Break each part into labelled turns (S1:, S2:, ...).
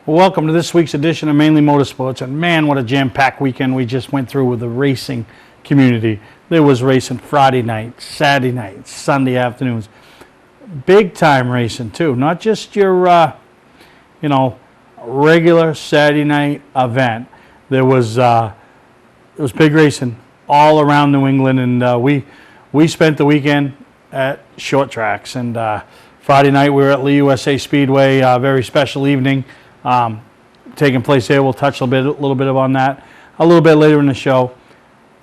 S1: Well, welcome to this week's edition of Mainly Motorsports, and man, what a jam-packed weekend we just went through with the racing community. There was racing Friday night, Saturday night, Sunday afternoons. Big time racing too, not just your regular Saturday night event. There was big racing all around New England, and we spent the weekend at short tracks. And Friday night we were at Lee USA Speedway, a very special evening taking place there. We'll touch a little bit on that a little bit later in the show.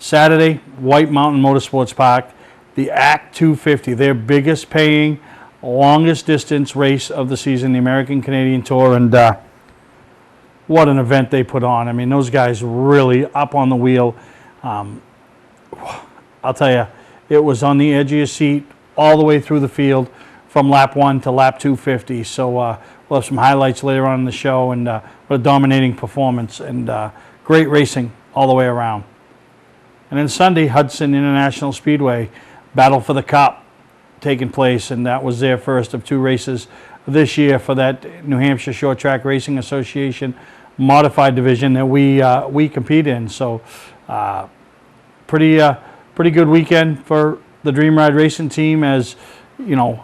S1: Saturday, White Mountain Motorsports Park, the Act 250, their biggest paying, longest distance race of the season, the American Canadian Tour, and what an event they put on. I mean, those guys really up on the wheel. I'll tell you, it was on the edge of your seat all the way through the field from lap 1 to lap 250. So we'll have some highlights later on in the show, and what a dominating performance and great racing all the way around. And then Sunday, Hudson International Speedway, Battle for the Cup taking place, and that was their first of 2 races this year for that New Hampshire Short Track Racing Association modified division that we compete in. So pretty good weekend for the Dream Ride Racing team, as you know,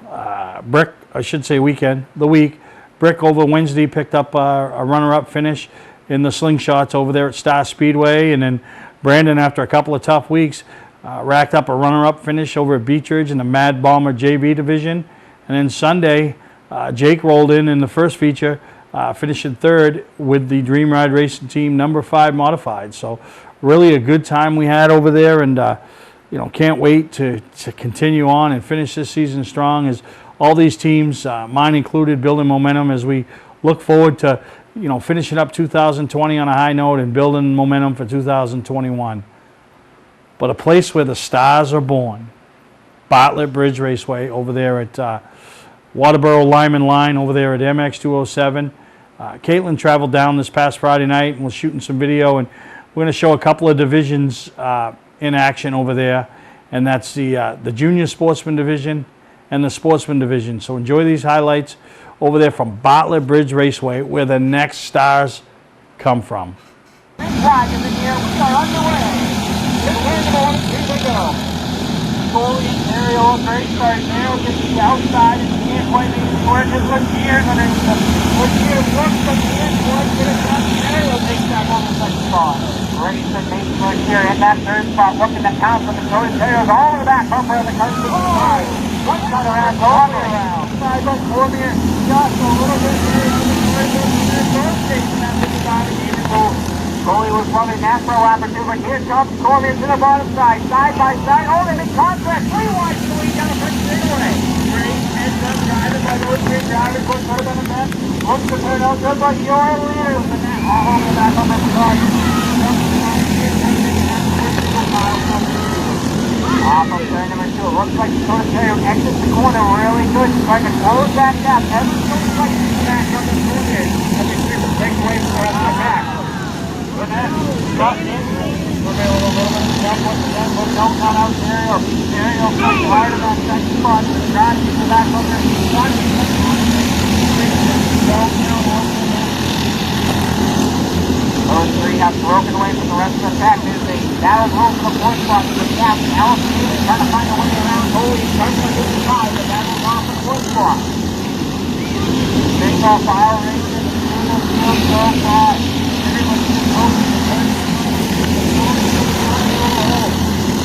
S1: the week. Brick over Wednesday picked up a runner-up finish in the Slingshots over there at Star Speedway, and then Brandon, after a couple of tough weeks, racked up a runner-up finish over at Beech Ridge in the Mad Bomber JV division. And then Sunday, Jake rolled in the first feature, finishing third with the Dream Ride Racing team number 5 modified. So really a good time we had over there, and can't wait to continue on and finish this season strong, as all these teams, mine included, building momentum as we look forward to finishing up 2020 on a high note and building momentum for 2021. But a place where the stars are born, Bartlett Bridge Raceway over there at Waterboro Lyman Line over there at MX 207. Caitlin traveled down this past Friday night and was shooting some video, and we're going to show a couple of divisions in action over there, and that's the Junior Sportsman Division and the Sportsman Division. So enjoy these highlights over there from Bartlett Bridge Raceway, where the next stars come from.
S2: Big flag is in here. We are underway. Here we go. Fully aerial, great start there. We'll get to the outside, and you can't quite make it work. Just look here underneath them. Look here, look from the inside. Get it down the aerial. Takes that on the second spot. Grayson makes work here in that third spot. Looking to count from the Toyota Tails all the way back. Bumper on the car to the side. One cut around, all around. Side by Cormier. Just a little bit there. Both chasing that 55 and even move. Goalie was probably natural lap or 2, but here comes Cormier to the bottom side by side. Oh, they make contact. 3 wide to the lead down the front straightaway. Great heads up driving by those 3 drivers. Going better than the best. Looks to turn out good, but your leader with the net all over the back of the car. Off of turn number 2. It looks like the Toyota exits the corner really good. Trying to close that gap ever so slightly back on the corner. As they keep the breakaway from the rest of the pack. With that, drop in. We're going to a little bit of step once again, but don't count out Stereo. Stereo comes hard on that second spot. The drive keeps the back over. Those 3 have broken away from the rest of the pack. They battled home for the 4th spot to the gap. Allison is trying to find a way around. Holy, starting to get the 5, but that was off for the 4th spot. Big off file racing. So far. Everyone's just hoping to turn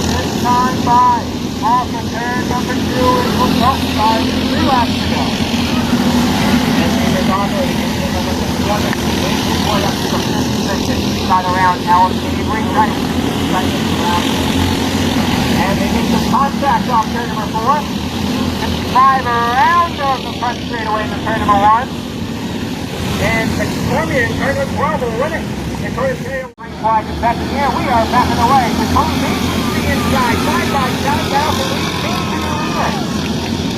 S2: this time by off of turn number 2. It was up by 3 laps to go. And they are on number 1. Got around Alice Avery, trying to around. And they make some contact off turn number 4. 55 around off the front straightaway in the turn number 1. And the Cormier in turn number 12 will win it. And Toyota Tail flag is back in here. We are backing away. The Tony Mason to the inside, side by side, down the lead, to the leader.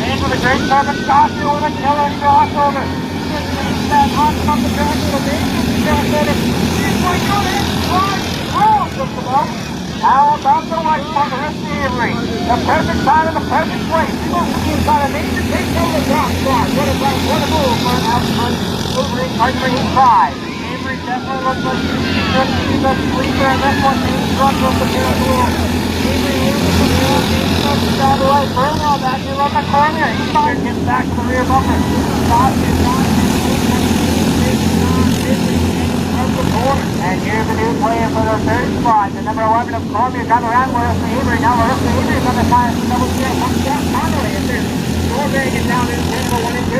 S2: And with a great service, Costa with a killer crossover. That hot from the track to the base, crossover. He's going to go in, just about. How about the white spot, the rest of the Avery? The perfect side of the perfect place. He moves to the inside of Major, takes over the top spot. What a move for an outfront Avery, number 85. Avery definitely looks like he's a sleeper, and that's what James runs up the field rule. Avery loses the field, James starts to down the right. Burnwell back in on the corner. He gets back to the rear bumper. Stops it, and here's the new player for the third spot. The number 11 of Columbia got around Larissa Avery. Now Larissa Avery's on the tire for double check. Comes down Connolly. And there's Norberg is down in number 1 and 2.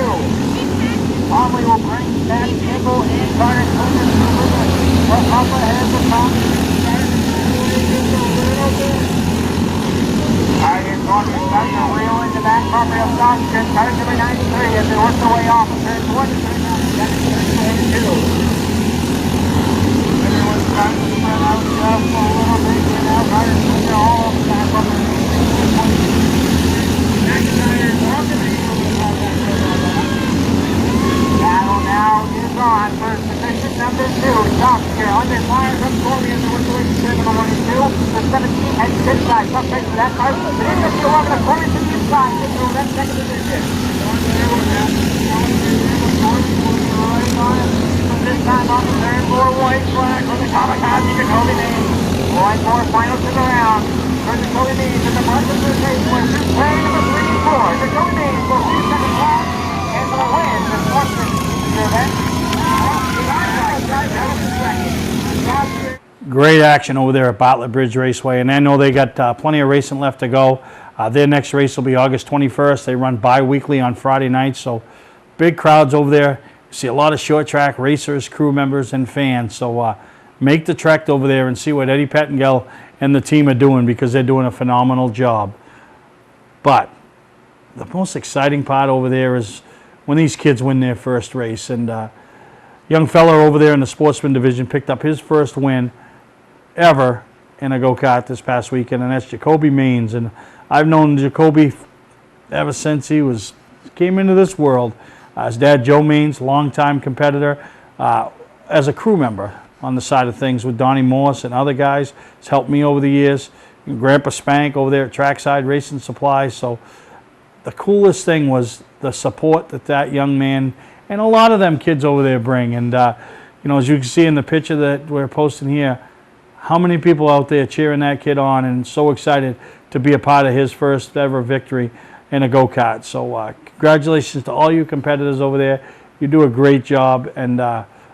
S2: Conley will bring back Kimball and Carter Clemens to the movement. But up ahead for Conley. Alright, here's Conley starting to reel in the back bumper of Stockton. Card number 93 as they work their way off. Turn 1 to turn out. That's turn 1 and 2. Everyone's trying to spread out just a little bit here now. Carter Jr. all the back up the McIntyre walking the battle now is on for position number 2. Top here under fire from Columbia as the work away to turn number 1 and 2. The 17 heads to inside. Top place for that car. But in the 11 of Columbia to the inside. They go that second position. This time on the third, more white flag for the Kamikaze Jacoby Maines. One more final to the round for Jacoby Maines in the market for the race where through play number 3 and 4. Jacoby Maines will see second class and will win the Western event.
S1: Great action over there at Bartlett Bridge Raceway, and I know they got plenty of racing left to go. Their next race will be August 21st. They run bi-weekly on Friday nights, so big crowds over there. You see a lot of short track racers, crew members, and fans. So make the trek over there and see what Eddie Pettengill and the team are doing, because they're doing a phenomenal job. But the most exciting part over there is when these kids win their first race. And young fella over there in the sportsman division picked up his first win ever in a go-kart this past weekend, and that's Jacoby Maines. And I've known Jacoby ever since he came into this world. His dad, Joe Maines, longtime competitor, as a crew member on the side of things with Donnie Morse and other guys. He's helped me over the years. And Grandpa Spank over there at Trackside Racing Supply. So the coolest thing was the support that young man and a lot of them kids over there bring. And, you know, as you can see in the picture that we're posting here, how many people out there cheering that kid on and so excited to be a part of his first ever victory in a go-kart. So congratulations to all you competitors over there. You do a great job, and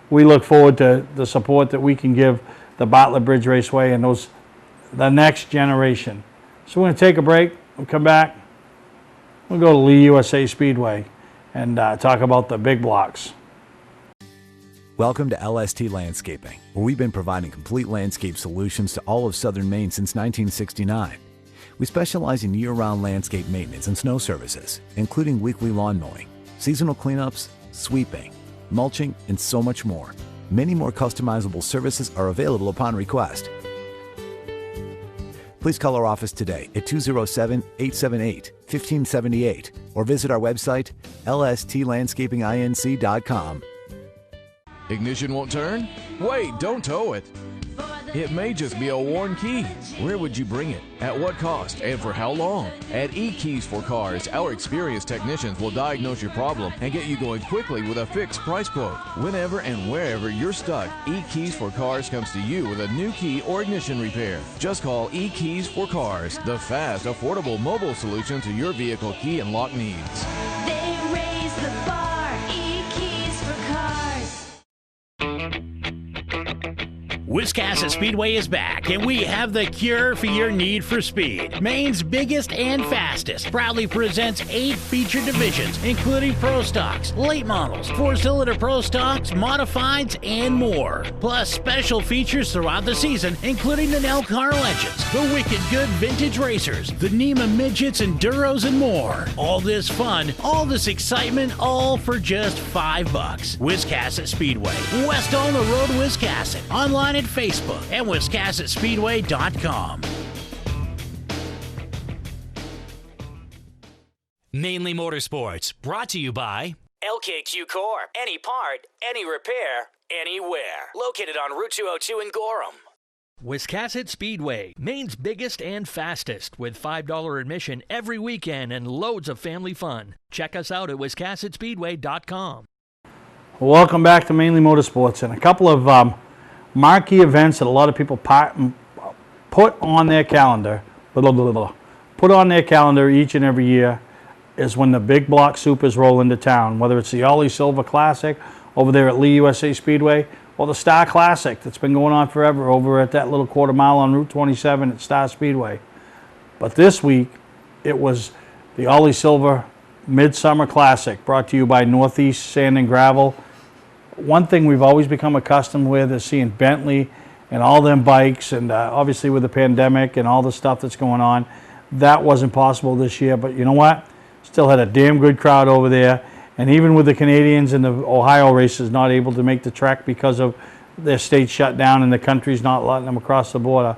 S1: we look forward to the support that we can give the Bartlett Bridge Raceway and the next generation. So we're going to take a break. We'll come back. We'll go to Lee USA Speedway and talk about the big blocks.
S3: Welcome to LST Landscaping, where we've been providing complete landscape solutions to all of southern Maine since 1969. We specialize in year-round landscape maintenance and snow services, including weekly lawn mowing, seasonal cleanups, sweeping, mulching, and so much more. Many more customizable services are available upon request. Please call our office today at 207-878-1578 or visit our website, lstlandscapinginc.com.
S4: Ignition won't turn? Wait, don't tow it. It may just be a worn key. Where would you bring it? At what cost? And for how long? At eKeys for Cars, our experienced technicians will diagnose your problem and get you going quickly with a fixed price quote. Whenever and wherever you're stuck, eKeys for Cars comes to you with a new key or ignition repair. Just call eKeys for Cars, the fast, affordable mobile solution to your vehicle key and lock needs.
S5: They raise the bar, eKeys for Cars.
S6: Wiscasset Speedway is back, and we have the cure for your need for speed. Maine's biggest and fastest proudly presents 8 feature divisions, including Pro Stocks, late models, 4-cylinder Pro Stocks, modifieds, and more. Plus special features throughout the season, including the Nell Car Legends, the Wicked Good Vintage Racers, the NEMA Midgets, Enduros, and more. All this fun, all this excitement, all for just $5. Wiscasset Speedway, west on the road, Wiscasset. Online at Facebook and WiscassetSpeedway.com.
S7: Mainely Motorsports, brought to you by LKQ Core. Any part, any repair, anywhere. Located on Route 202 in Gorham.
S8: Wiscasset Speedway, Maine's biggest and fastest, with $5 admission every weekend and loads of family fun. Check us out at wiscassetspeedway.com.
S1: Welcome back to Mainly Motorsports, and a couple of marquee events that a lot of people put on their calendar, put on their calendar each and every year is when the big block supers roll into town, whether it's the Ollie Silver Classic over there at Lee USA Speedway, or the Star Classic that's been going on forever over at that little quarter mile on Route 27 at Star Speedway. But this week, it was the Ollie Silver Midsummer Classic, brought to you by Northeast Sand and Gravel. One thing we've always become accustomed with is seeing Bentley and all them bikes, and obviously with the pandemic and all the stuff that's going on, that wasn't possible this year. But you know what? Still had a damn good crowd over there. And even with the Canadians and the Ohio races not able to make the trek because of their state shut down and the country's not letting them across the border,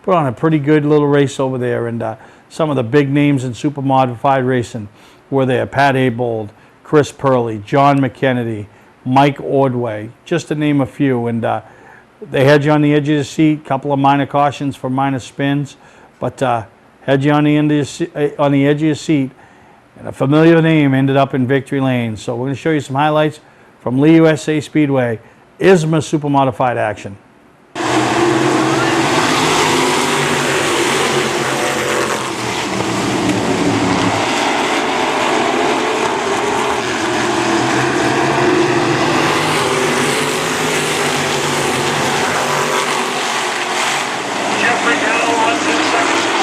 S1: put on a pretty good little race over there. And some of the big names in super modified racing were there. Pat Abold, Chris Purley, John McKennedy, Mike Ordway, just to name a few. And they had you on the edge of the seat, couple of minor cautions for minor spins, but had you on the edge of your seat. And a familiar name ended up in victory lane. So we're going to show you some highlights from Lee USA Speedway, ISMA Super Modified action.
S2: Jeffrey Hill runs in second spot.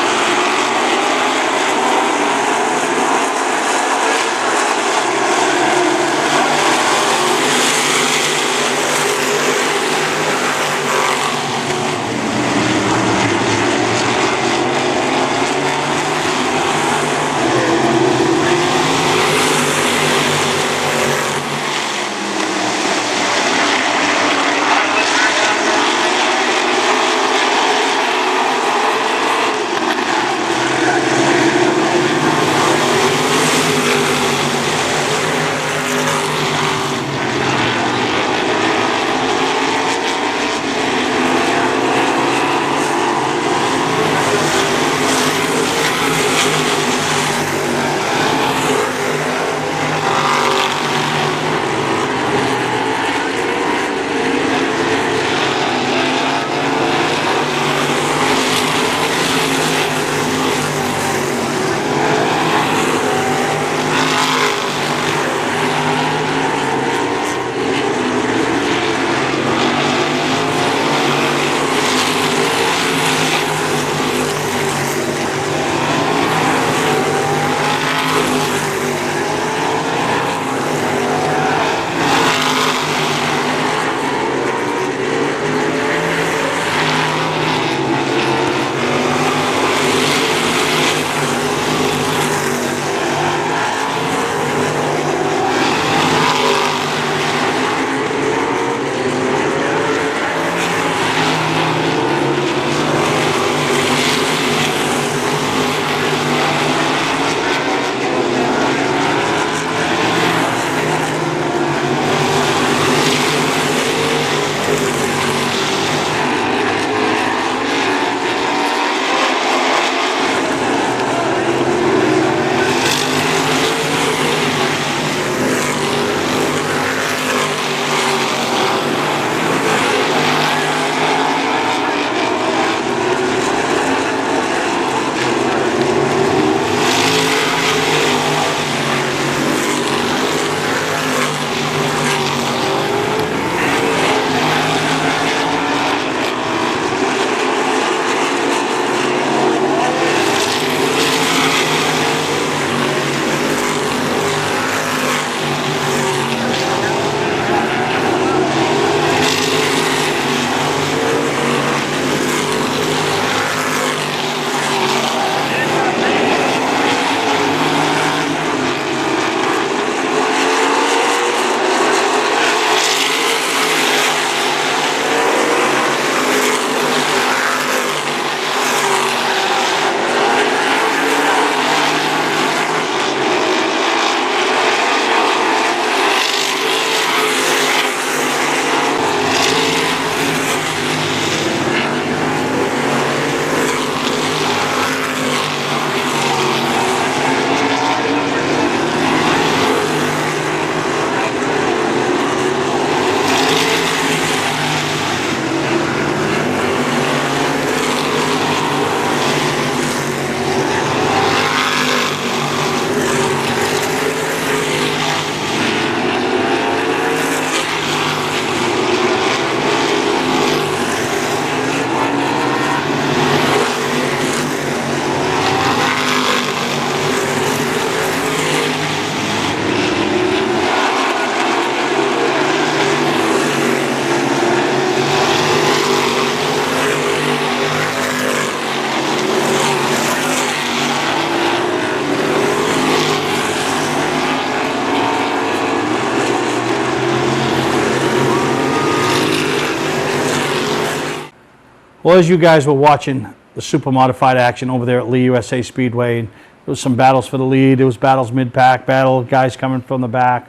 S1: Well, as you guys were watching the super modified action over there at Lee USA Speedway, and there was some battles for the lead. There was battles mid-pack, guys coming from the back.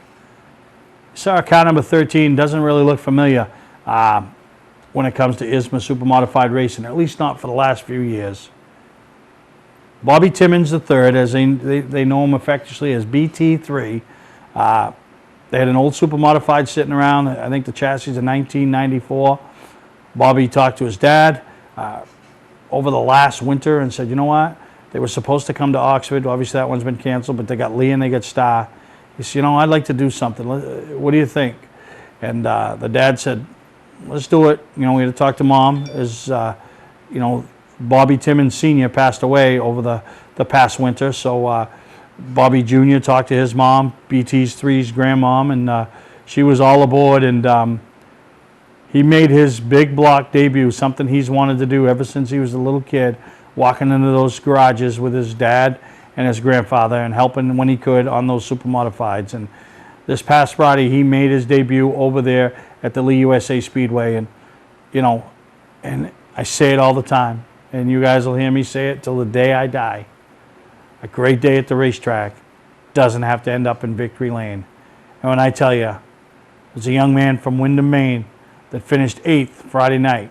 S1: Saw car number 13 doesn't really look familiar when it comes to ISMA super modified racing, at least not for the last few years. Bobby Timmons III, as they know him affectionately as BT3. They had an old super modified sitting around. I think the chassis is a 1994. Bobby talked to his dad over the last winter and said, you know what? They were supposed to come to Oxford. Obviously, that one's been canceled, but they got Lee and they got Star. He said, you know, I'd like to do something. What do you think? And the dad said, let's do it. You know, we had to talk to Mom. As you know, Bobby Timmons Sr. passed away over the past winter. So Bobby Jr. talked to his mom, BT's 3's grandmom, and she was all aboard. And he made his big block debut, something he's wanted to do ever since he was a little kid, walking into those garages with his dad and his grandfather and helping when he could on those super modifieds. And this past Friday, he made his debut over there at the Lee USA Speedway. And, you know, and I say it all the time, and you guys will hear me say it till the day I die. A great day at the racetrack doesn't have to end up in victory lane. And when I tell you, there's a young man from Windham, Maine that finished 8th Friday night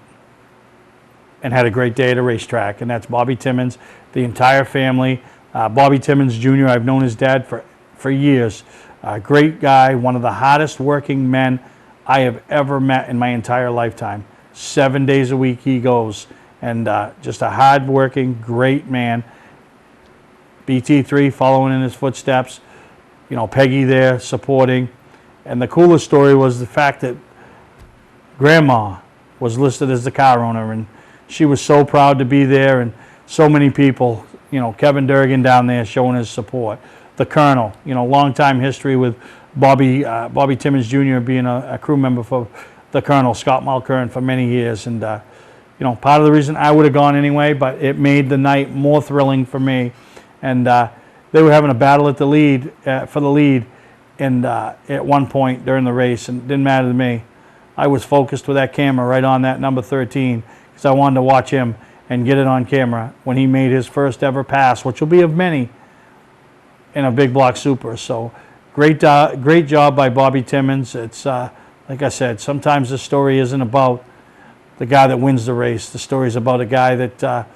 S1: and had a great day at a racetrack, and that's Bobby Timmons, the entire family. Bobby Timmons Jr., I've known his dad for years. Great guy, one of the hardest working men I have ever met in my entire lifetime. 7 days a week he goes, and just a hard-working, great man. BT3 following in his footsteps. You know, Peggy there supporting. And the coolest story was the fact that Grandma was listed as the car owner, and she was so proud to be there, and so many people, you know, Kevin Durgan down there showing his support. The Colonel, you know, long time history with Bobby Timmons Jr. being a crew member for the Colonel, Scott Mulkern, for many years. And, you know, part of the reason I would have gone anyway, but it made the night more thrilling for me. And they were having a battle at the lead, for the lead, and at one point during the race, and it didn't matter to me. I was focused with that camera right on that number 13 because I wanted to watch him and get it on camera when he made his first ever pass, which will be of many, in a big block super. So great job by Bobby Timmons. It's like I said, sometimes the story isn't about the guy that wins the race. The story is about a guy that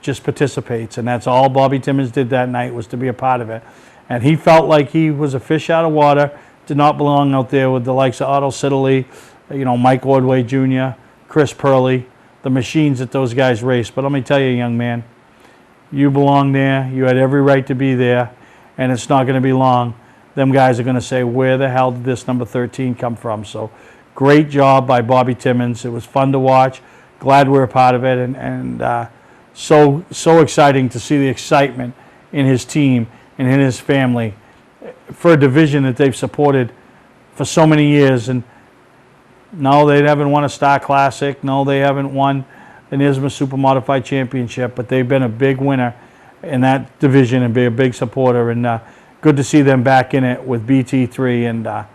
S1: just participates, and that's all Bobby Timmons did that night, was to be a part of it. And he felt like he was a fish out of water, did not belong out there with the likes of Otto Siddeley, you know, Mike Ordway Jr., Chris Purley, the machines that those guys race. But let me tell you, young man, you belong there. You had every right to be there, and it's not going to be long. Them guys are going to say, where the hell did this number 13 come from? So great job by Bobby Timmons. It was fun to watch. Glad we're a part of it, and so exciting to see the excitement in his team and in his family for a division that they've supported for so many years. And no, they haven't won a Star Classic. No, they haven't won an ISMA Super Modified Championship, but they've been a big winner in that division and be a big supporter. And good to see them back in it with BT3. And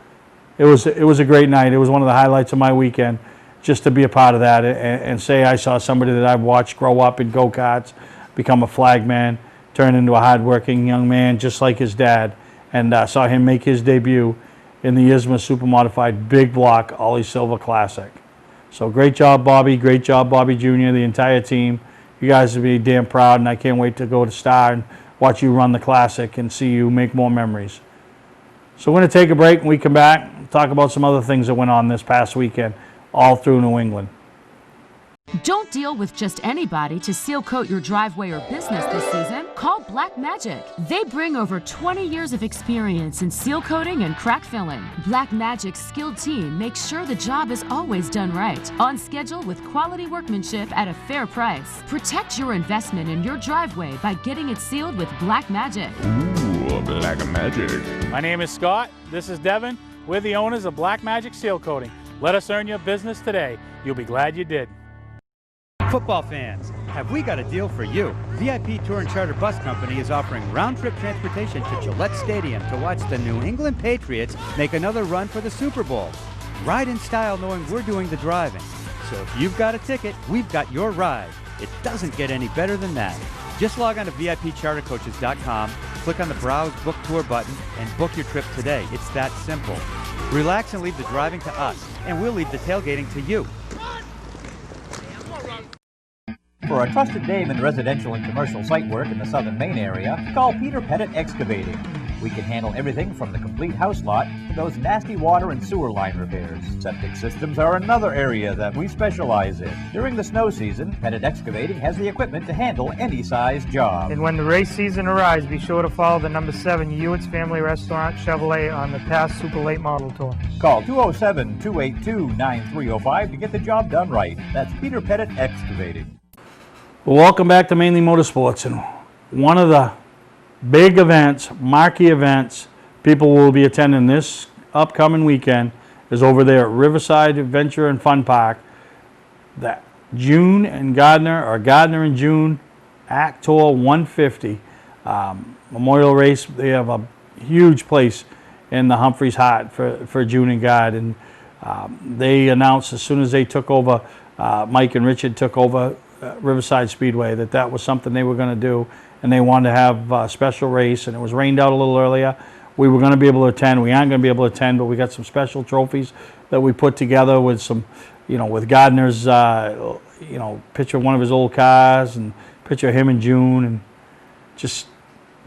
S1: it was a great night. It was one of the highlights of my weekend, just to be a part of that and say I saw somebody that I've watched grow up in go-karts, become a flagman, turn into a hard-working young man just like his dad, and saw him make his debut in the ISMA Super Modified Big Block Ollie Silver Classic. So great job, Bobby. Great job, Bobby Jr., the entire team. You guys will be damn proud, and I can't wait to go to Star and watch you run the Classic and see you make more memories. So we're going to take a break. When we come back, talk about some other things that went on this past weekend all through New England.
S9: Don't deal with just anybody to seal coat your driveway or business this season. Call Black Magic. They bring over 20 years of experience in seal coating and crack filling. Black Magic's skilled team makes sure the job is always done right, on schedule with quality workmanship at a fair price. Protect your investment in your driveway by getting it sealed with Black Magic.
S10: Ooh, Black Magic.
S11: My name is Scott. This is Devin. We're the owners of Black Magic Seal Coating. Let us earn your business today. You'll be glad you did.
S12: Football fans, have we got a deal for you? VIP Tour and Charter Bus Company is offering round-trip transportation to Gillette Stadium to watch the New England Patriots make another run for the Super Bowl. Ride in style knowing we're doing the driving. So if you've got a ticket, we've got your ride. It doesn't get any better than that. Just log on to VIPchartercoaches.com, click on the Browse Book Tour button, and book your trip today. It's that simple. Relax and leave the driving to us, and we'll leave the tailgating to you.
S13: For a trusted name in residential and commercial site work in the southern Maine area, call Peter Pettit Excavating. We can handle everything from the complete house lot to those nasty water and sewer line repairs. Septic systems are another area that we specialize in. During the snow season, Pettit Excavating has the equipment to handle any size job.
S2: And when the race season arrives, be sure to follow the number 7 Hewitt's Family Restaurant Chevrolet on the past Super Late Model Tour.
S13: Call 207-282-9305 to get the job done right. That's Peter Pettit Excavating.
S1: Well, welcome back to Mainly Motorsports, and one of the big events, marquee events, people will be attending this upcoming weekend is over there at Riverside Adventure and Fun Park. That June and Gardner, or Gardner and June Act Tour 150 Memorial Race. They have a huge place in the Humphreys Heart for June and Gard, and they announced as soon as they took over, Mike and Richard took over Riverside Speedway, that was something they were going to do, and they wanted to have a special race, and it was rained out a little earlier. We were going to be able to attend. We aren't going to be able to attend, but we got some special trophies that we put together with some, with Gardner's, picture of one of his old cars and picture of him in June, and just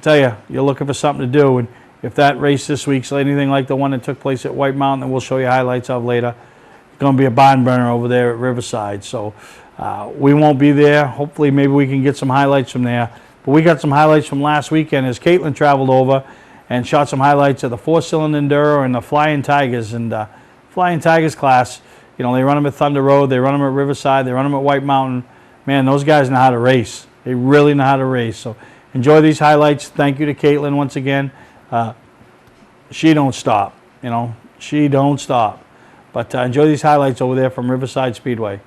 S1: tell you, you're looking for something to do. And if that race this week's anything like the one that took place at White Mountain, that we'll show you highlights of later, it's going to be a barn burner over there at Riverside. So we won't be there. Hopefully maybe we can get some highlights from there. But we got some highlights from last weekend as Caitlin traveled over and shot some highlights of the 4-cylinder Enduro and the Flying Tigers. And Flying Tigers class, they run them at Thunder Road, they run them at Riverside, they run them at White Mountain. Man, those guys know how to race. They really know how to race. So enjoy these highlights. Thank you to Caitlin once again. She don't stop, she don't stop. But enjoy these highlights over there from Riverside Speedway.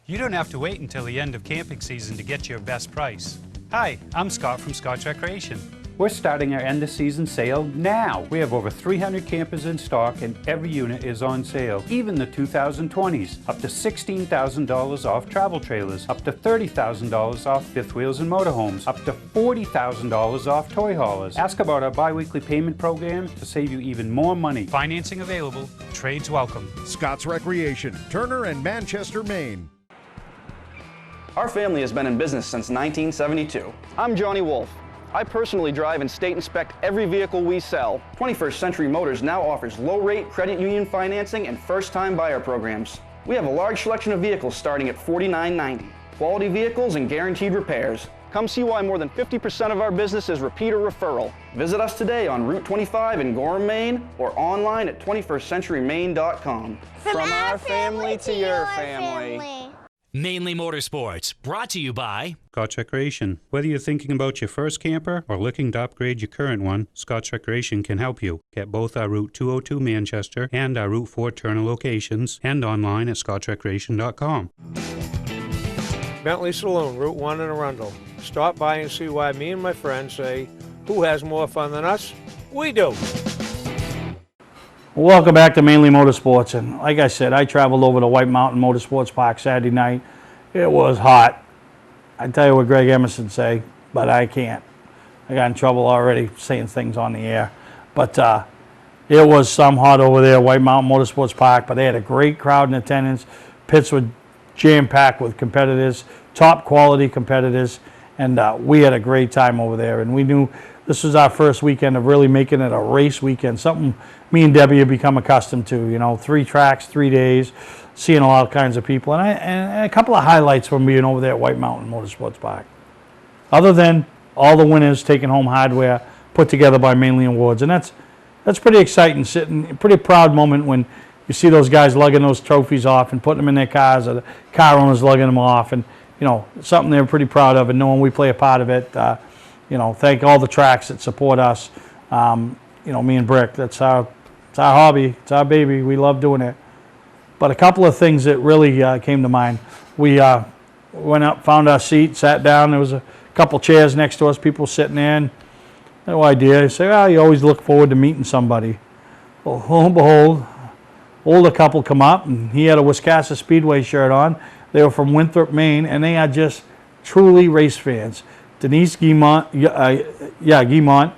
S14: You don't have to wait until the end of camping season to get your best price. Hi, I'm Scott from Scott's Recreation. We're starting our end of season sale now. We have over 300 campers in stock and every unit is on sale, even the 2020s. Up to $16,000 off travel trailers, up to $30,000 off fifth wheels and motorhomes, up to $40,000 off toy haulers. Ask about our bi-weekly payment program to save you even more money. Financing available, trades welcome.
S15: Scott's Recreation, Turner and Manchester, Maine.
S16: Our family has been in business since 1972. I'm Johnny Wolf. I personally drive and state inspect every vehicle we sell. 21st Century Motors now offers low-rate credit union financing and first-time buyer programs. We have a large selection of vehicles starting at $49.90. Quality vehicles and guaranteed repairs. Come see why more than 50% of our business is repeat or referral. Visit us today on Route 25 in Gorham, Maine, or online at 21stcenturymaine.com.
S17: From our family to your family.
S7: Mainely Motorsports, brought to you by
S14: Scott's Recreation. Whether you're thinking about your first camper or looking to upgrade your current one, Scott's Recreation can help you. Get both our Route 202 Manchester and our Route 4 Turner locations and online at scottsrecreation.com.
S18: Bentley Saloon, Route 1 in Arundel. Stop by and see why me and my friends say, who has more fun than us? We do.
S1: Welcome back to Mainly Motorsports, and like I said, I traveled over to White Mountain Motorsports Park Saturday night. It was hot. I tell you what Greg Emerson say, but I can't. I got in trouble already saying things on the air. But it was some hot over there, White Mountain Motorsports Park, but they had a great crowd in attendance. Pits were jam-packed with competitors, top quality competitors, and we had a great time over there. And we knew this was our first weekend of really making it a race weekend, something me and Debbie have become accustomed to. You know, 3 tracks, 3 days, seeing a lot of kinds of people, and a couple of highlights from being over there at White Mountain Motorsports Park. Other than all the winners taking home hardware put together by Mainly Awards, and that's pretty exciting. Sitting, pretty proud moment when you see those guys lugging those trophies off and putting them in their cars, or the car owners lugging them off, and you know, something they're pretty proud of, and knowing we play a part of it. You know, thank all the tracks that support us. you know, me and Brick. It's our hobby. It's our baby. We love doing it. But a couple of things that really came to mind. We went up, found our seat, sat down. There was a couple chairs next to us, people sitting there. And no idea. You say, oh, you always look forward to meeting somebody. Well, lo and behold, older couple come up, and he had a Wiscasset Speedway shirt on. They were from Winthrop, Maine, and they are just truly race fans. Denise Guimont, Guimont,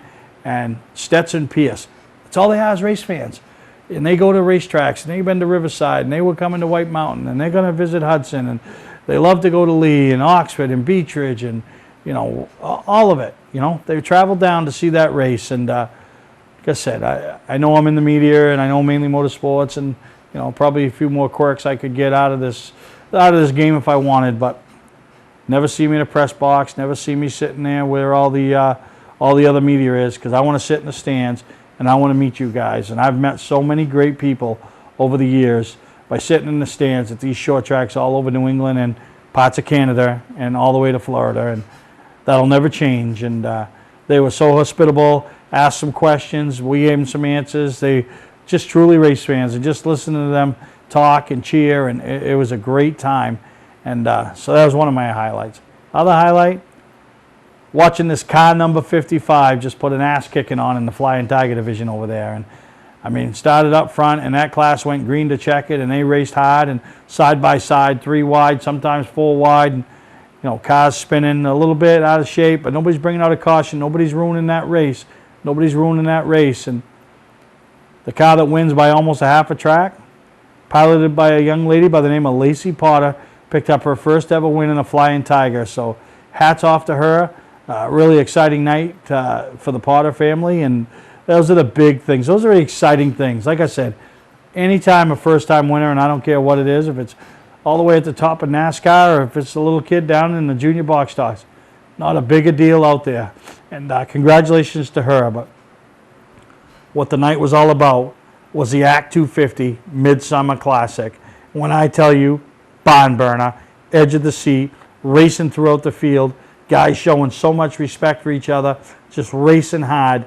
S1: and Stetson Pierce. That's all they are is race fans. And they go to racetracks, and they've been to Riverside, and they were coming to White Mountain, and they're going to visit Hudson, and they love to go to Lee and Oxford and Beechridge and, you know, all of it. You know, they traveled down to see that race. And like I said, I know I'm in the media, and I know Mainly Motorsports, and, you know, probably a few more quirks I could get out of this game if I wanted, but never see me in a press box, never see me sitting there where all the other media is, because I want to sit in the stands and I want to meet you guys. And I've met so many great people over the years by sitting in the stands at these short tracks all over New England and parts of Canada and all the way to Florida, and that'll never change. And they were so hospitable, asked some questions, we gave them some answers. They just truly race fans, and just listening to them talk and cheer, and it was a great time. And so that was one of my highlights. Other highlight, watching this car number 55 just put an ass kicking on in the Flying Tiger division over there. And I mean, started up front, and that class went green to check it, and they raced hard and side by side, 3 wide, sometimes 4 wide. And, you know, cars spinning a little bit out of shape, but nobody's bringing out a caution. Nobody's ruining that race. Nobody's ruining that race. And the car that wins by almost a half a track, piloted by a young lady by the name of Lacey Potter, picked up her first ever win in a Flying Tiger. So hats off to her. Really exciting night for the Potter family, and those are the big things. Those are the exciting things. Like I said, anytime a first-time winner, and I don't care what it is, if it's all the way at the top of NASCAR or if it's a little kid down in the junior box stocks, not a big a deal out there. And congratulations to her. But what the night was all about was the Act 250 Midsummer Classic. When I tell you, barn burner, edge of the seat, racing throughout the field, guys showing so much respect for each other, just racing hard.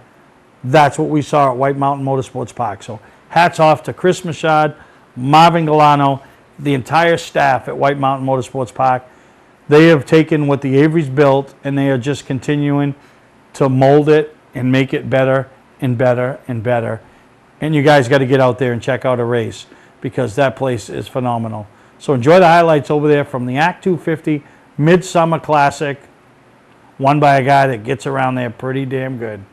S1: That's what we saw at White Mountain Motorsports Park. So hats off to Chris Machad, Marvin Galano, the entire staff at White Mountain Motorsports Park. They have taken what the Averys built, and they are just continuing to mold it and make it better and better and better. And you guys got to get out there and check out a race, because that place is phenomenal. So enjoy the highlights over there from the Act 250 Midsummer Classic, won by a guy that gets around there pretty damn good.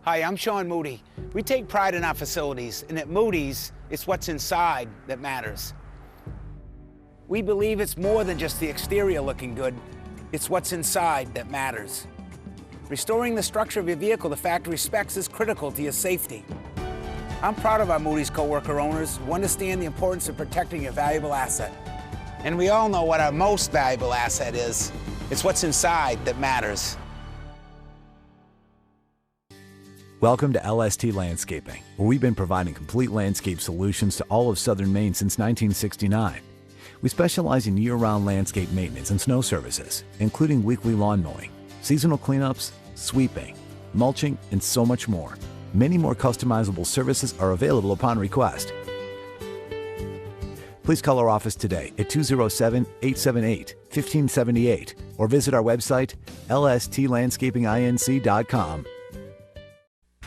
S19: Hi, I'm Sean Moody. We take pride in our facilities, and at Moody's, it's what's inside that matters. We believe it's more than just the exterior looking good, it's what's inside that matters. Restoring the structure of your vehicle to factory specs is critical to your safety. I'm proud of our Moody's co-worker owners who understand the importance of protecting your valuable asset. And we all know what our most valuable asset is. It's what's inside that matters.
S3: Welcome to LST Landscaping, where we've been providing complete landscape solutions to all of southern Maine since 1969. We specialize in year-round landscape maintenance and snow services, including weekly lawn mowing, seasonal cleanups, sweeping, mulching, and so much more. Many more customizable services are available upon request. Please call our office today at 207-878-1578 or visit our website, lstlandscapinginc.com.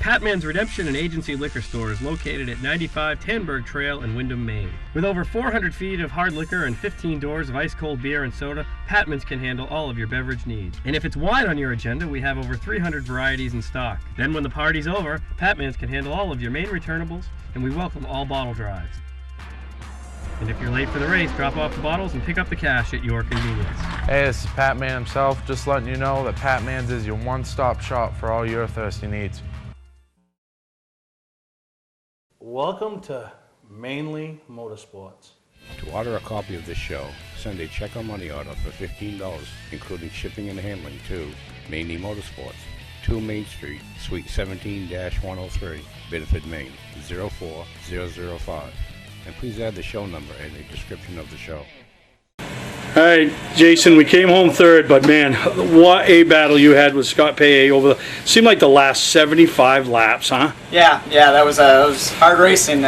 S20: Patman's Redemption and Agency Liquor Store is located at 95 Tanberg Trail in Windham, Maine. With over 400 feet of hard liquor and 15 doors of ice-cold beer and soda, Patman's can handle all of your beverage needs. And if it's wine on your agenda, we have over 300 varieties in stock. Then when the party's over, Patman's can handle all of your Maine returnables, and we welcome all bottle drives. And if you're late for the race, drop off the bottles and pick up the cash at your convenience.
S21: Hey, this is Pat Man himself, just letting you know that Pat Man's is your one-stop shop for all your thirsty needs.
S1: Welcome to Mainely Motorsports.
S22: To order a copy of this show, send a check or money order for $15, including shipping and handling to Mainely Motorsports, 2 Main Street, Suite 17-103, Biddeford, Maine, 04005. And please add the show number in the description of the show.
S1: All right, Jason, we came home third, but man, what a battle you had with Scott Paye over seemed like the last 75 laps, huh?
S23: Yeah, that was hard racing.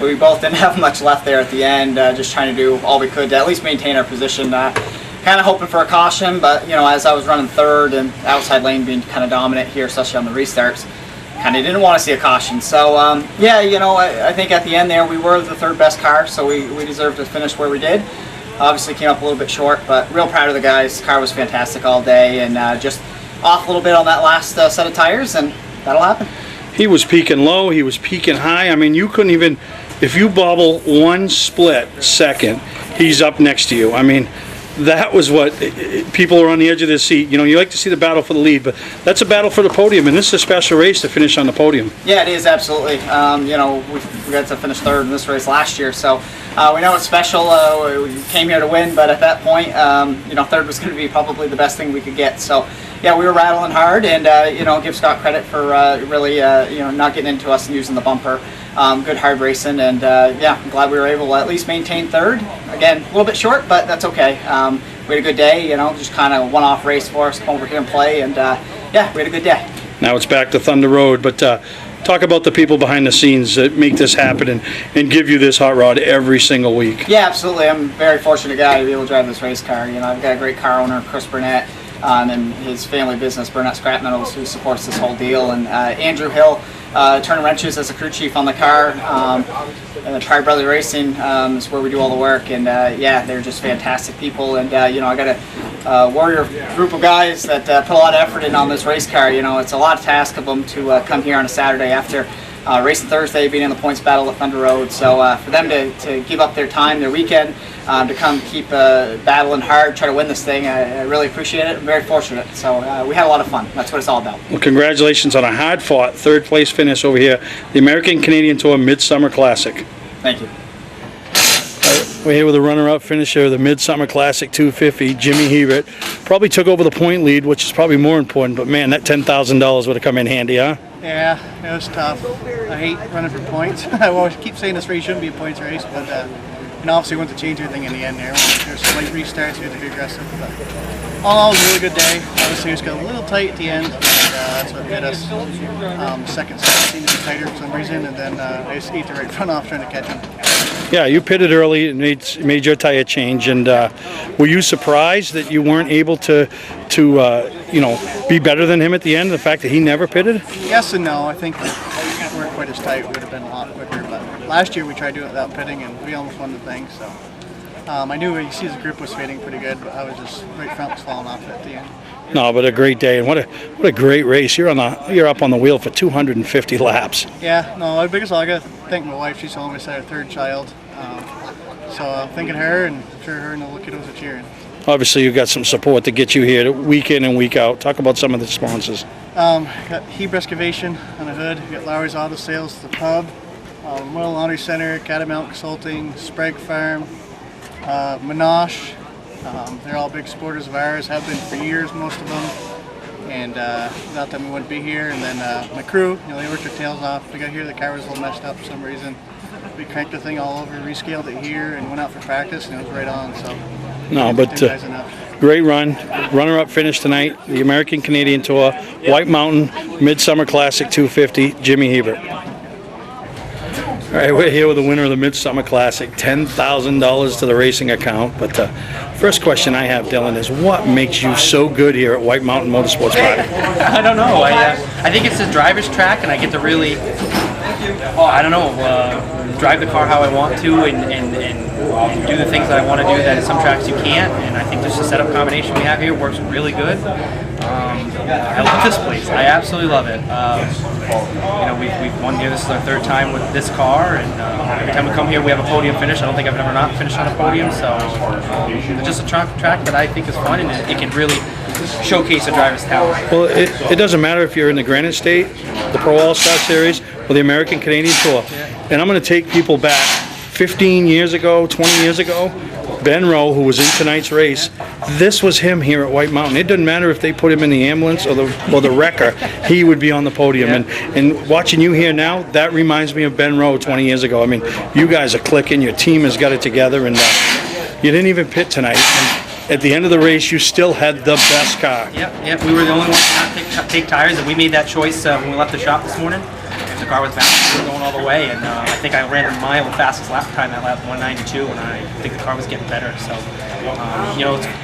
S23: We both didn't have much left there at the end, just trying to do all we could to at least maintain our position. Kind of hoping for a caution, but as I was running third and outside lane being kind of dominant here, especially on the restarts, kind of didn't want to see a caution. So I think at the end there we were the third best car, so we deserved to finish where we did. Obviously came up a little bit short, but real proud of the guys. The car was fantastic all day, and just off a little bit on that last set of tires, and that'll happen.
S1: He was peaking low, he was peaking high. I mean, you couldn't even, if you bobble one split second, he's up next to you. I mean, that was what people are on the edge of their seat. You like to see the battle for the lead, but that's a battle for the podium, and this is a special race to finish on the podium.
S23: Yeah, it is, absolutely. We got to finish third in this race last year, so we know it's special. We came here to win, but at that point, third was going to be probably the best thing we could get. So, yeah, we were rattling hard, and give Scott credit for really not getting into us and using the bumper. Good hard racing, and I'm glad we were able to at least maintain third. Again, a little bit short, but that's okay. We had a good day, just kind of one-off race for us. Come over here and play, and we had a good day.
S1: Now it's back to Thunder Road, but talk about the people behind the scenes that make this happen and give you this hot rod every single week.
S23: Yeah, absolutely. I'm a very fortunate guy to be able to drive this race car. I've got a great car owner, Chris Burnett, and his family business, Burnett Scrap Metals, who supports this whole deal, and Andrew Hill, turning wrenches as a crew chief on the car. Tri-Brother Racing is where we do all the work, and they're just fantastic people. And I got a warrior group of guys that put a lot of effort in on this race car. It's a lot to ask of them to come here on a Saturday after racing Thursday, being in the points battle at Thunder Road. So for them to give up their time, their weekend, to come keep battling hard, try to win this thing, I really appreciate it. I'm very fortunate. So we had a lot of fun. That's what it's all about.
S1: Well, congratulations on a hard-fought third-place finish over here, the American Canadian Tour Midsummer Classic.
S23: Thank you.
S1: We're here with a runner-up finisher of the Midsummer Classic 250, Jimmy Hebert. Probably took over the point lead, which is probably more important, but man, that $10,000 would have come in handy, huh?
S24: Yeah, it was tough. I hate running for points. I always keep saying this race shouldn't be a points race, but obviously we want to change everything in the end there. There's some late restarts, we had to be aggressive, but all in all, it was a really good day. Obviously, it was got a little tight at the end, and that's what hit us. Second set seemed to be tighter for some reason, and then I just ate the right front off trying to catch him.
S1: Yeah, you pitted early and made your tire change, and were you surprised that you weren't able to be better than him at the end? The fact that he never pitted?
S24: Yes and no. I think if we weren't quite as tight, we would have been a lot quicker. But last year we tried to do it without pitting, and we almost won the thing. So I knew you see the grip was fading pretty good, but I was just right front was falling off at the end.
S1: No, but a great day, and what a great race. You're up on the wheel for 250 laps.
S24: Yeah, no, my biggest I got to thank my wife. She's home. I said her third child. So thanking her, and I'm sure her and the little kiddos are cheering.
S1: Obviously, you've got some support to get you here week in and week out. Talk about some of the sponsors.
S24: Got Heber Excavation on the hood. We got Lowry's Auto Sales, the pub, Royal Laundry Center, Catamount Consulting, Sprague Farm, Menage. They're all big supporters of ours, have been for years, most of them. And without them, we wouldn't be here. And then my crew, they worked their tails off. We got here, the car was a little messed up for some reason. We cranked the thing all over, rescaled it here, and went out for practice, and it was right on. So.
S1: No, but great run. Runner-up finish tonight. The American Canadian Tour, White Mountain Midsummer Classic 250, Jimmy Hebert. All right, we're here with the winner of the Midsummer Classic, $10,000 to the racing account. But the first question I have, Dylan, is what makes you so good here at White Mountain Motorsports Park?
S4: I don't know. I think it's a driver's track, and I get to really, drive the car how I want to and do the things that I want to do that at some tracks you can't. And I think just the setup combination we have here works really good. I love this place. I absolutely love it. We've won here. This is our third time with this car, and every time we come here, we have a podium finish. I don't think I've ever not finished on a podium. So it's just a track that I think is fun, and it can really showcase a driver's talent.
S1: Well, it doesn't matter if you're in the Granite State, the Pro All-Star Series, or the American Canadian Tour. And I'm going to take people back 15 years ago, 20 years ago. Ben Rowe, who was in tonight's race, this was him here at White Mountain. It doesn't matter if they put him in the ambulance or the wrecker, he would be on the podium. And watching you here now, that reminds me of Ben Rowe 20 years ago. I mean, you guys are clicking, your team has got it together, and you didn't even pit tonight. And at the end of the race, you still had the best car.
S4: Yep. We were the only ones to not take tires, and we made that choice when we left the shop this morning. The car was bouncing, we were going all the way, and I think I ran a mile the fastest lap time that lap, 192, and I think the car was getting better. So,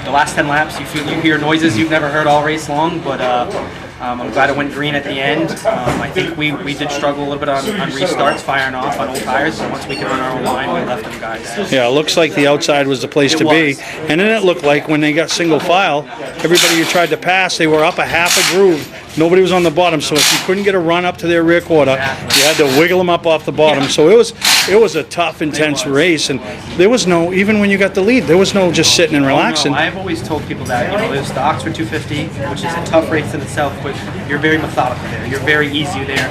S4: the last 10 laps, you hear noises you've never heard all race long, but I'm glad it went green at the end. I think we did struggle a little bit on restarts, firing off on old tires, so once we could run our own line, we left them guys.
S1: Yeah, it looks like the outside was the place to be, and then it looked like when they got single file, everybody you tried to pass, they were up a half a groove. Nobody was on the bottom, so if you couldn't get a run up to their rear quarter, you had to wiggle them up off the bottom. So it was a tough, intense race, and there was no, even when you got the lead, there was no just sitting and relaxing.
S4: No, I've always told people that, there's the Oxford 250, which is a tough race in itself, but you're very methodical there. You're very easy there.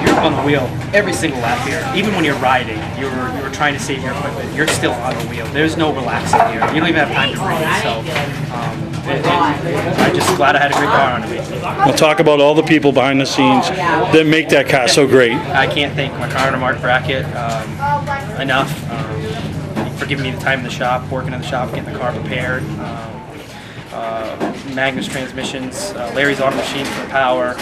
S4: You're on the wheel every single lap here. Even when you're riding, you're trying to save your equipment. You're still on the wheel. There's no relaxing here. You don't even have time to breathe. So I'm just glad I had a great car under me.
S1: We'll talk about all the people behind the scenes that make that car so great.
S4: I can't thank my car owner, Mark Brackett, enough for giving me the time in the shop, working in the shop, getting the car prepared. Magnus Transmissions, Larry's Auto Machine for power,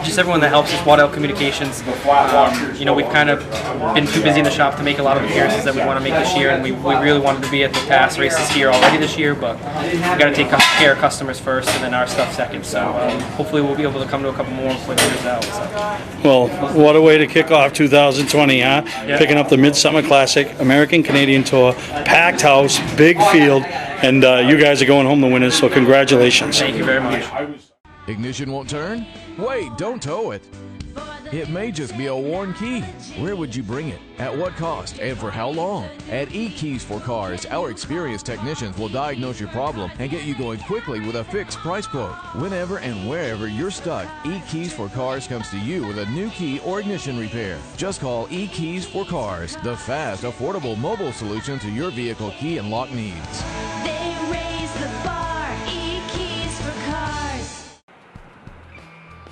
S4: just everyone that helps us, Waddell Communications. We've kind of been too busy in the shop to make a lot of appearances that we want to make this year, and we really wanted to be at the past races here already this year, but we got to take care of customers first and then our stuff second. So hopefully we'll be able to come to a couple more before the year's out. So.
S1: Well, what a way to kick off 2020, huh?
S4: Yeah.
S1: Picking up the Midsummer Classic, American Canadian Tour, packed house, big field, and you guys are going home the winners, so congratulations.
S4: Thank you very much.
S10: Ignition won't turn? Wait, don't tow it. It may just be a worn key. Where would you bring it? At what cost? And for how long? At E-Keys for Cars, our experienced technicians will diagnose your problem and get you going quickly with a fixed price quote. Whenever and wherever you're stuck, E-Keys for Cars comes to you with a new key or ignition repair. Just call E-Keys for Cars, the fast, affordable mobile solution to your vehicle key and lock needs.
S5: They raise the bar, E-Keys for Cars.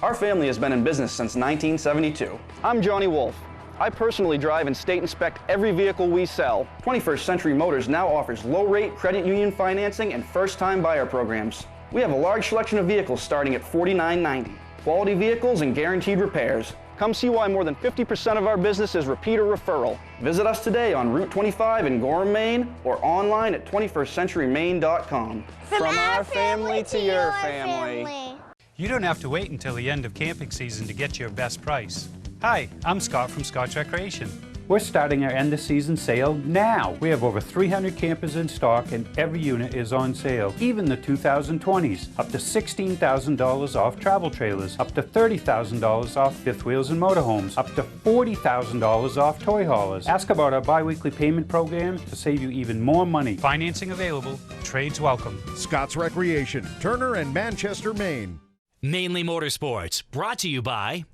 S16: Our family has been in business since 1972. I'm Johnny Wolf. I personally drive and state inspect every vehicle we sell. 21st Century Motors now offers low-rate credit union financing and first-time buyer programs. We have a large selection of vehicles starting at $49.90. Quality vehicles and guaranteed repairs. Come see why more than 50% of our business is repeat or referral. Visit us today on Route 25 in Gorham, Maine, or online at 21stcenturymaine.com.
S17: From our family to your family.
S14: You don't have to wait until the end of camping season to get your best price. Hi, I'm Scott from Scotch Recreation. We're starting our end of season sale now. We have over 300 campers in stock and every unit is on sale, even the 2020s. Up to $16,000 off travel trailers, up to $30,000 off fifth wheels and motorhomes, up to $40,000 off toy haulers. Ask about our bi-weekly payment program to save you even more money. Financing available, trades welcome.
S15: Scott's Recreation, Turner and Manchester, Maine.
S7: Mainly Motorsports, brought to you by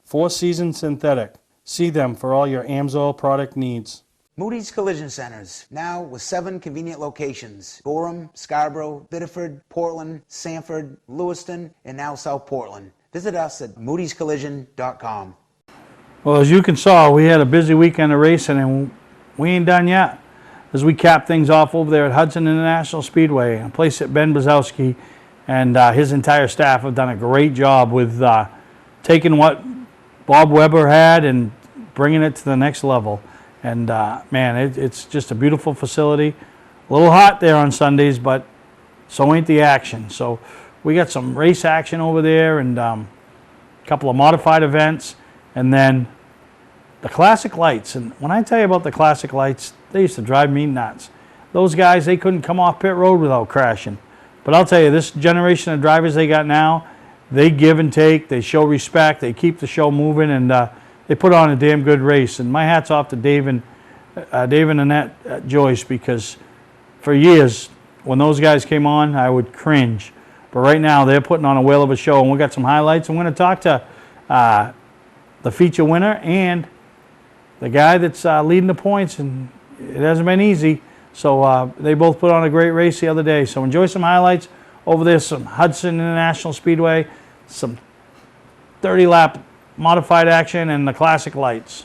S1: Four Season Synthetic. See them for all your AMSOIL product needs.
S19: Moody's Collision Centers, now with 7 convenient locations. Gorham, Scarborough, Biddeford, Portland, Sanford, Lewiston, and now South Portland. Visit us at moodyscollision.com.
S1: Well, as you can saw, we had a busy weekend of racing and we ain't done yet. As we cap things off over there at Hudson International Speedway, a place that Ben Brzezowski and his entire staff have done a great job with taking what Bob Weber had and bringing it to the next level. And man, it's just a beautiful facility. A little hot there on Sundays, but so ain't the action. So we got some race action over there and a couple of modified events, and then the classic lights. And when I tell you about the classic lights, they used to drive me nuts. Those guys, they couldn't come off pit road without crashing. But I'll tell you, this generation of drivers they got now, they give and take, they show respect, they keep the show moving, and they put on a damn good race. And my hat's off to Dave and Annette Joyce, because for years, when those guys came on, I would cringe. But right now, they're putting on a whale of a show, and we got some highlights. I'm going to talk to the feature winner and the guy that's leading the points, and it hasn't been easy. So they both put on a great race the other day. So enjoy some highlights over there, some Hudson International Speedway, some 30-lap modified action, and the classic lights.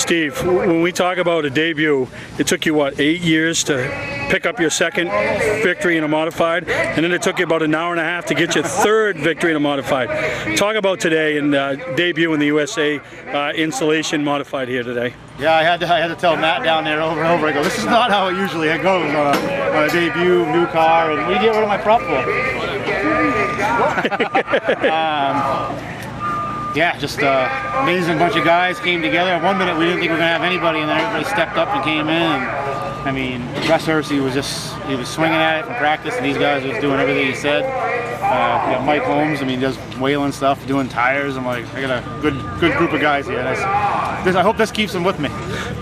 S1: Steve, when we talk about a debut, it took you, what, 8 years to pick up your second victory in a modified, and then it took you about an hour and a half to get your third victory in a modified. Talk about today and debut in the USA installation modified here today.
S24: Yeah, I had to tell Matt down there over and over. I go, this is not how it usually goes on a debut, new car, and we get rid of my prop for. Yeah, just amazing bunch of guys came together. One minute we didn't think we were gonna have anybody, and then everybody stepped up and came in. And, I mean, Russ Hurst, he was swinging at it from practice, and these guys was doing everything he said. You know, Mike Holmes, I mean, does whaling stuff, doing tires. I'm like, I got a good group of guys here. I hope this keeps them with me.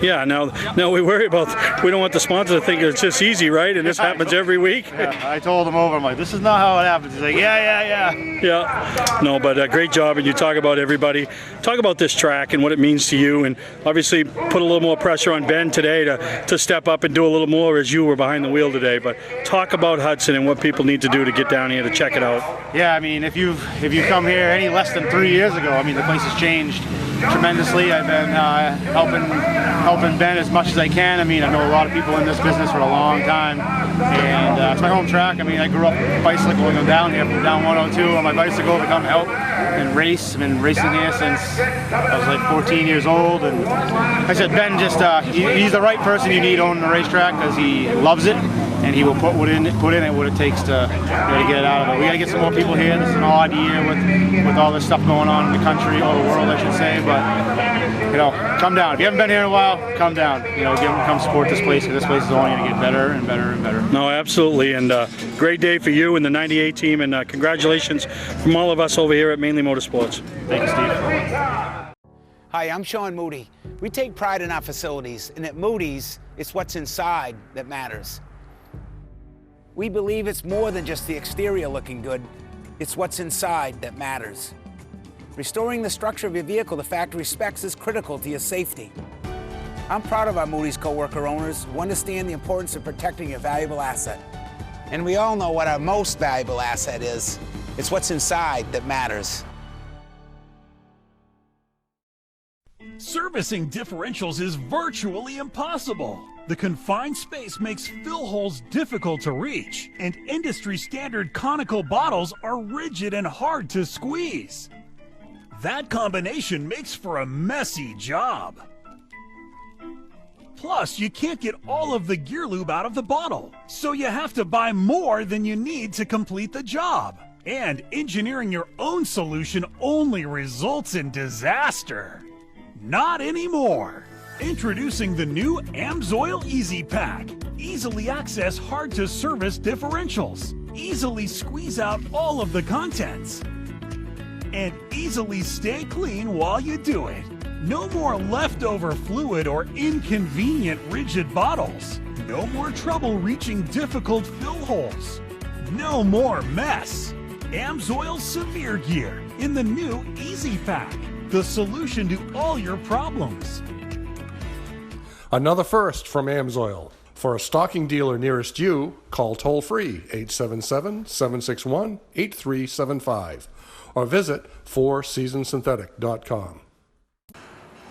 S1: Yeah, now we worry about, we don't want the sponsor to think it's just easy, right? And this happens every week.
S24: Yeah, I told him over, I'm like, this is not how it happens. He's like, yeah.
S1: No, but great job, and you talk about everybody. Talk about this track and what it means to you, and obviously put a little more pressure on Ben today to step up and do a little more as you were behind the wheel today. But talk about Hudson and what people need to do to get down here to check it out.
S24: Yeah, I mean, if you come here any less than 3 years ago, I mean, the place has changed tremendously. I've been helping Ben as much as I can. I mean, I know a lot of people in this business for a long time, and it's my home track. I mean, I grew up bicycling down here from down 102 on my bicycle to come help and race. I've been racing here since I was like 14 years old, and like I said, Ben just he's the right person you need owning the racetrack because he loves it. And he will put in it what it takes to get it out of it. We got to get some more people here. This is an odd year with all this stuff going on in the country, or the world, I should say. But come down. If you haven't been here in a while, come down. Come support this place, because this place is only going to get better and better and better.
S1: No, absolutely, and great day for you and the 98 team, and congratulations from all of us over here at Mainely Motorsports.
S24: Thank you, Steve.
S19: Hi, I'm Sean Moody. We take pride in our facilities, and at Moody's, it's what's inside that matters. We believe it's more than just the exterior looking good, it's what's inside that matters. Restoring the structure of your vehicle to factory specs is critical to your safety. I'm proud of our Moody's co-worker owners who understand the importance of protecting your valuable asset. And we all know what our most valuable asset is. It's what's inside that matters.
S6: Servicing differentials is virtually impossible. The confined space makes fill holes difficult to reach, and industry-standard conical bottles are rigid and hard to squeeze. That combination makes for a messy job. Plus, you can't get all of the gear lube out of the bottle, so you have to buy more than you need to complete the job. And engineering your own solution only results in disaster. Not anymore. Introducing the new AMSOIL Easy Pack. Easily access hard-to-service differentials. Easily squeeze out all of the contents. And easily stay clean while you do it. No more leftover fluid or inconvenient rigid bottles. No more trouble reaching difficult fill holes. No more mess. AMSOIL Severe Gear in the new Easy Pack. The solution to all your problems.
S8: Another first from AMSOIL. For a stocking dealer nearest you, call toll-free 877-761-8375 or visit fourseasonsynthetic.com.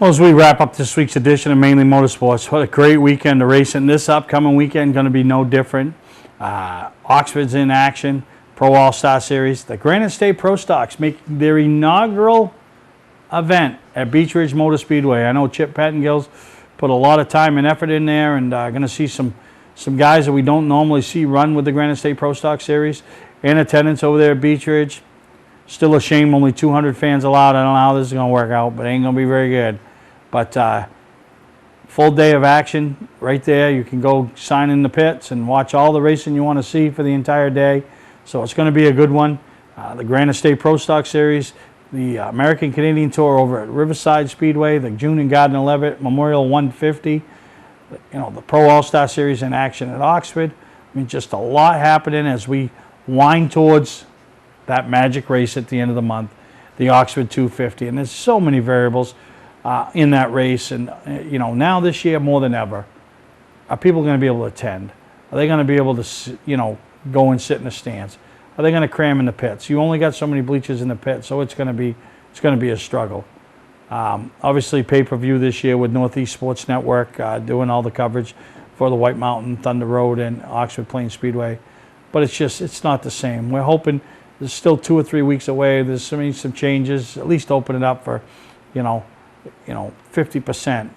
S1: Well, as we wrap up this week's edition of Mainly Motorsports, what a great weekend to race in. This upcoming weekend going to be no different. Oxford's in action, Pro All-Star Series. The Granite State Pro Stocks make their inaugural event at Beach Ridge Motor Speedway. I know Chip Pettingill's put a lot of time and effort in there, and going to see some guys that we don't normally see run with the Granite State Pro Stock Series in attendance over there at Beach Ridge. Still a shame only 200 fans allowed. I don't know how this is going to work out, but it ain't going to be very good. But full day of action right there. You can go sign in the pits and watch all the racing you want to see for the entire day. So it's going to be a good one. The Granite State Pro Stock Series, the American Canadian Tour over at Riverside Speedway, the June and Gardner Levitt Memorial 150, the Pro All-Star Series in action at Oxford. I mean, just a lot happening as we wind towards that magic race at the end of the month, the Oxford 250. And there's so many variables in that race. And, now this year more than ever, are people going to be able to attend? Are they going to be able to, go and sit in the stands? Are they going to cram in the pits? You only got so many bleachers in the pit, so it's going to be a struggle. Obviously pay-per-view this year with Northeast Sports Network doing all the coverage for the White Mountain, Thunder Road, and Oxford Plains Speedway. But it's not the same. We're hoping there's still 2 or 3 weeks away. There's some changes, at least open it up for, 50%.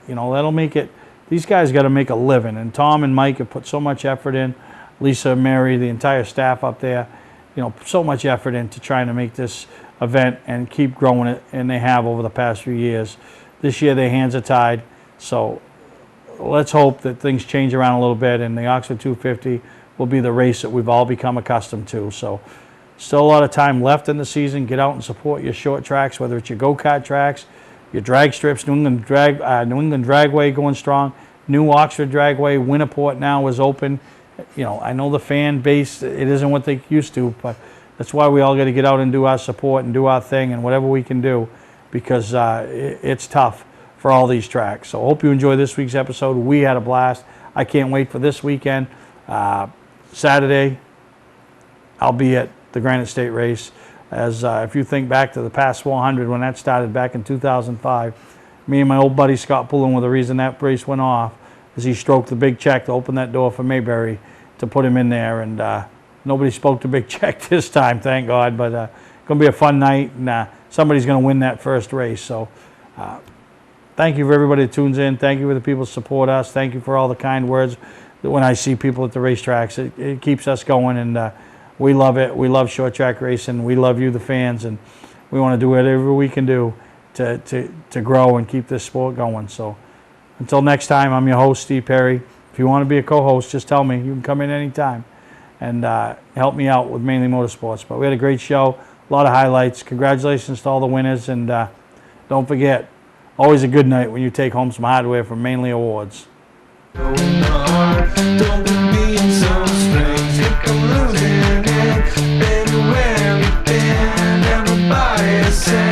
S1: That'll make it, these guys got to make a living. And Tom and Mike have put so much effort in, Lisa, Mary, the entire staff up there, so much effort into trying to make this event and keep growing it, and they have over the past few years. This year their hands are tied, so let's hope that things change around a little bit and the Oxford 250 will be the race that we've all become accustomed to. So still a lot of time left in the season. Get out and support your short tracks, whether it's your go-kart tracks, your drag strips. New England Dragway going strong. New Oxford Dragway, Winterport now is open. I know the fan base, it isn't what they used to, but that's why we all got to get out and do our support and do our thing and whatever we can do, because it's tough for all these tracks. So I hope you enjoy this week's episode. We had a blast. I can't wait for this weekend. Saturday, I'll be at the Granite State race. As if you think back to the past 400 when that started back in 2005, me and my old buddy Scott Pullen were the reason that race went off, as he stroked the big check to open that door for Mayberry to put him in there. And nobody spoke to big check this time, thank God. But going to be a fun night, and somebody's going to win that first race. So thank you for everybody that tunes in. Thank you for the people who support us. Thank you for all the kind words. When I see people at the racetracks, it keeps us going, and we love it. We love short track racing. We love you, the fans, and we want to do whatever we can do to grow and keep this sport going. So until next time, I'm your host, Steve Perry. If you want to be a co-host, just tell me. You can come in anytime and help me out with Mainly Motorsports. But we had a great show, a lot of highlights. Congratulations to all the winners, and don't forget, always a good night when you take home some hardware from Mainly Awards.
S5: Don't be being so strange. Take a look at it. Baby, where you been? Everybody is saying